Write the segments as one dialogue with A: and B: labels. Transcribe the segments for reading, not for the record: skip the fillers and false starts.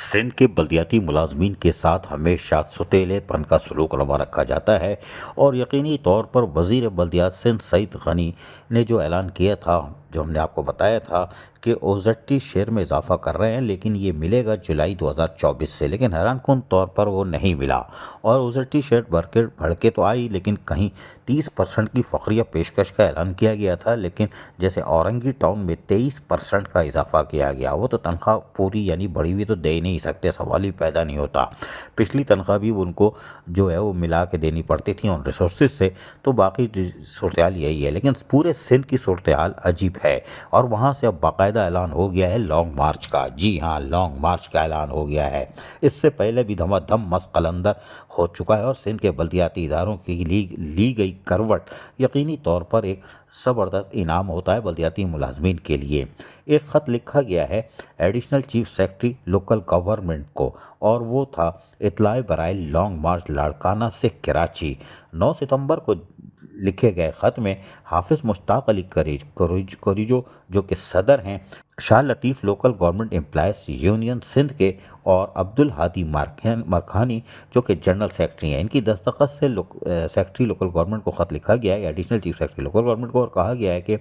A: सिंध के बल्दियाती मुलाजमीन के साथ हमेशा सुतीलेपन का सलूक रवा रखा जाता है और यकीनी तौर पर वज़ीर बल्दियात सिंध सईद गनी ने जो ऐलान किया था, जो हमने आपको बताया था कि ओज़ेड शेयर में इजाफा कर रहे हैं, लेकिन ये मिलेगा जुलाई 2024 से। लेकिन हैरानकुन तौर पर वो नहीं मिला और ओज़ेड शेयर बढ़ के तो आई, लेकिन कहीं 30% की फ़खरिया पेशकश का ऐलान किया गया था, लेकिन जैसे औरंगी टाउन में 23% का इजाफा किया गया। वो तो तनख्वाह पूरी यानी बढ़ी हुई तो दे ही नहीं सकते, सवाल ही पैदा नहीं होता। पिछली तनख्वाह भी उनको जो है वो मिला के देनी पड़ती थी ऑन रिसोर्सेज से, तो बाकी सूरत हाल यही है। लेकिन पूरे सिंध की सूरत हाल अजीब है और वहाँ से अब बाकायदा ऐलान हो गया है लॉन्ग मार्च का। जी हाँ, लॉन्ग मार्च का ऐलान हो गया है। इससे पहले भी धमाधम मस्त कलंदर हो चुका है और सिंध के बल्दियाती इदारों की ली गई करवट यकीनी तौर पर एक ज़बरदस्त इनाम होता है बल्दियाती मुलाजमीन के लिए। एक ख़त लिखा गया है additional chief secretary local government को, और वो था इतलाए बराए लॉन्ग मार्च लाड़काना से कराची। 9 सितंबर को लिखे गए ख़त में हाफिज़ मुश्ताक अली करीजो जो कि सदर हैं Shah Latif local government employees union Sindh के, और अब्दुल हादी मरखानी जो कि जनरल सेक्रेटरी हैं, इनकी दस्तखत से सेक्रेटरी लोकल गवर्नमेंट को ख़त लिखा गया है, additional chief secretary local government को, और कहा गया है कि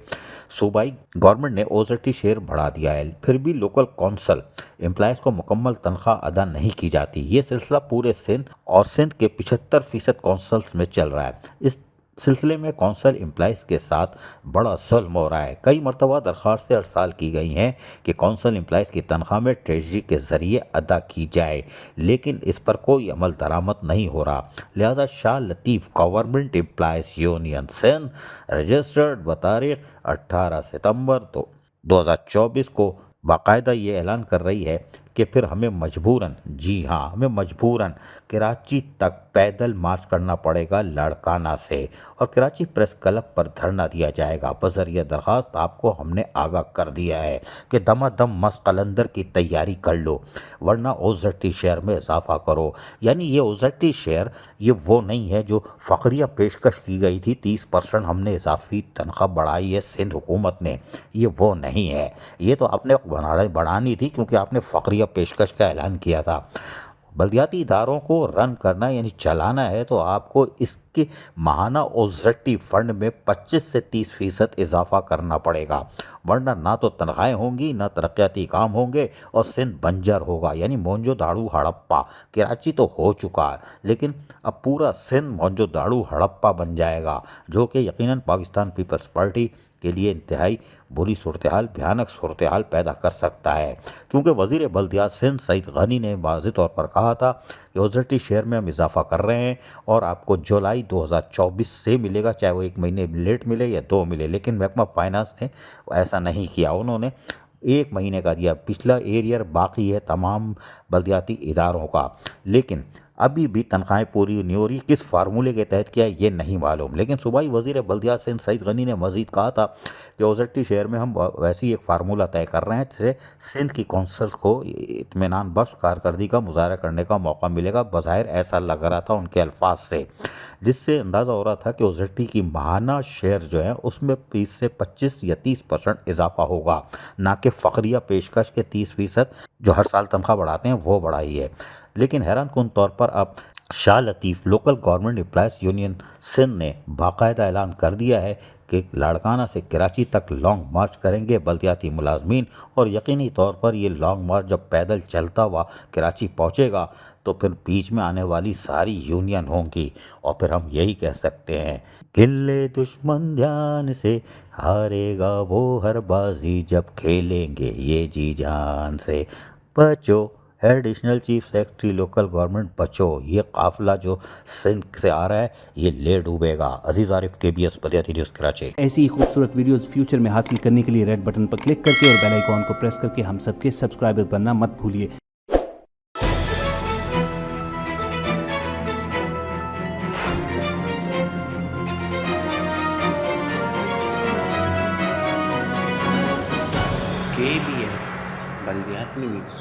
A: सूबाई गवर्नमेंट ने ओज़ेड शेयर बढ़ा दिया है, फिर भी लोकल कौंसल एम्प्लॉयज़ को मुकम्मल तनख्वाह अदा नहीं की जाती। ये सिलसिला पूरे सिंध और सिंध के 75% कौंसल्स में चल रहा है। इस सिलसिले में कौंसल एम्प्लॉयज़ के साथ बड़ा जुल्म हो रहा है। कई मरतबा दरख्वास्तें अरसाल की गई हैं कि कौंसल एम्प्लॉयज़ की तनख्वाह में ट्रेजरी के ज़रिए अदा की जाए, लेकिन इस पर कोई अमल दरामद नहीं हो रहा। लिहाजा Shah Latif government employees union Sindh registered बतारीख 18 सितंबर 2024 को बाकायदा ये ऐलान कर रही है कि फिर हमें मजबूरन, जी हाँ, हमें मजबूरन कराची तक पैदल मार्च करना पड़ेगा लाड़काना से, और कराची प्रेस क्लब पर धरना दिया जाएगा। बज़रिया दरख्वास्त आपको हमने आगाह कर दिया है कि दमादम मस्त कलंदर की तैयारी कर लो, वरना ओज़ेड शेयर में इजाफा करो। यानी ये ओज़ेड शेयर ये वो नहीं है जो फ़खरिया पेशकश की गई थी, 30% हमने इजाफी तनख्वाह बढ़ाई है सिंध हुकूमत ने, ये वो नहीं है। ये तो आपने बढ़ानी थी क्योंकि आपने फ़खरिया पेशकश का ऐलान किया था। बल्दियाती इदारों को रन करना यानी चलाना है तो आपको इसके माहाना ओज़ेड फंड में 25 से 30% इजाफा करना पड़ेगा, वरना ना तो तनख्वाहें होंगी ना तरक्याती काम होंगे और सिंध बंजर होगा। यानी मोहनजो दाड़ू हड़प्पा, कराची तो हो चुका है लेकिन अब पूरा सिंध मोहनजो दाड़ू हड़प्पा बन जाएगा, जो कि यकीनन पाकिस्तान पीपल्स पार्टी के लिए इंतहाई बुरी सूरत हाल, भयानक सूरत हाल पैदा कर सकता है। क्योंकि वज़ीर बल्दियात सिंध सईद गनी ने वाज़ेह तौर पर कहा था कि ओज़ेड शेयर में हम इजाफा कर रहे हैं और आपको जुलाई 2024 से मिलेगा, चाहे वो 1 महीने लेट मिले या 2 मिले। लेकिन महकमा फाइनेंस ने ऐसा नहीं किया, उन्होंने 1 महीने का दिया। पिछला एरियर बाकी है तमाम बल्दियाती इदारों का, लेकिन अभी भी तनख्वाहें पूरी नहीं हो रही। किस फार्मूले के तहत किया ये नहीं मालूम। लेकिन सूबाई वज़ीर बल्दियात सिंध सईद गनी ने मज़ीद कहा था कि ओज़ेड शेयर में हम वैसे ही एक फार्मूला तय कर रहे हैं जिससे सिंध की कौंसल को इत्मीनान बख्श कारकर्दगी का मुजाहरा करने का मौका मिलेगा। बज़ाहिर ऐसा लग रहा था उनके अल्फाज से, जिससे अंदाज़ा हो रहा था कि ओज़ेड की माहाना शेयर जो है उसमें 20 से 25 या 30% इजाफा होगा, ना कि फ़खरिया पेशकश के 30% जो हर साल तनख्वाह बढ़ाते हैं वो बढ़ाई है। लेकिन हैरानकुन तौर पर अब Shah Latif local government employees union Sindh ने बाकायदा ऐलान कर दिया है कि लाड़काना से कराची तक लॉन्ग मार्च करेंगे बल्दियाती मुलाजमीन, और यकीनी तौर पर ये लॉन्ग मार्च जब पैदल चलता हुआ कराची पहुँचेगा तो फिर बीच में आने वाली सारी यूनियन होंगी, और फिर हम यही कह सकते हैं, गिल्ले दुश्मन ध्यान से हारेगा वो हर बाजी जब खेलेंगे ये जी जान से। बचो additional chief secretary local government, बचो, ये काफिला जो सिंध से आ रहा है ये ले डूबेगा। अजीज आरिफ, KBS बल्दियाती न्यूज़ कराची।
B: ऐसी ही खूबसूरत वीडियोस फ्यूचर में हासिल करने के लिए रेड बटन पर क्लिक करके और बेल आइकॉन को प्रेस करके हम सबके सब्सक्राइबर बनना मत भूलिए।
C: KBS बल्दियाती न्यूज़।